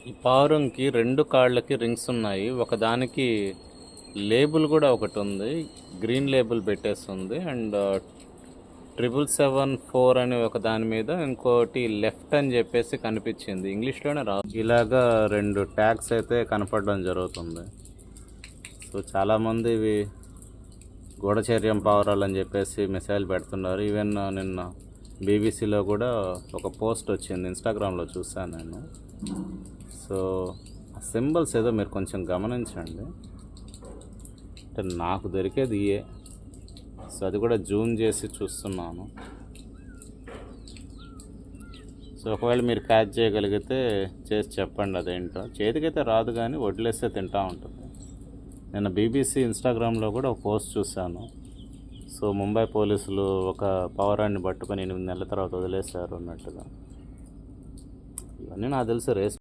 ఈ పావురంకి 2 కాళ్ళకి రింగ్స్ ఉన్నాయి. ఒకదానికి లేబుల్ కూడా ఒకటి ఉంది. గ్రీన్ లేబుల్ పెట్టేస్తుంది. అండ్ 7774 అని ఒక దాని మీద ఇంకోటి లెఫ్ట్ అని చెప్పేసి కనిపించింది. ఇంగ్లీష్లోనే ఇలాగా 2 ట్యాగ్స్ అయితే కనపడడం జరుగుతుంది. సో చాలామంది ఇవి గూఢచర్యం పావురాలు అని చెప్పేసి మెసేజ్ పెడుతున్నారు. ఈవెన్ నిన్న బీబీసీలో కూడా ఒక పోస్ట్ వచ్చింది, ఇన్స్టాగ్రామ్లో చూసాను నేను. సో ఆ సింబల్స్ ఏదో మీరు కొంచెం గమనించండి. అంటే నాకు దొరికేది ఇయే. సో అది కూడా జూమ్ చేసి చూస్తున్నాను. సో ఒకవేళ మీరు క్యాచ్ చేయగలిగితే చేసి చెప్పండి అదేంటో. చేతికైతే రాదు కానీ వడ్లేస్తే తింటూ ఉంటుంది. నేను బీబీసీ ఇన్స్టాగ్రామ్లో కూడా ఒక పోస్ట్ చూశాను. సో ముంబై పోలీసులు ఒక పావురాన్ని పట్టుకొని 8 నెలల తర్వాత వదిలేశారు అన్నట్టుగా. ఇవన్నీ నాకు తెలిసి రేస్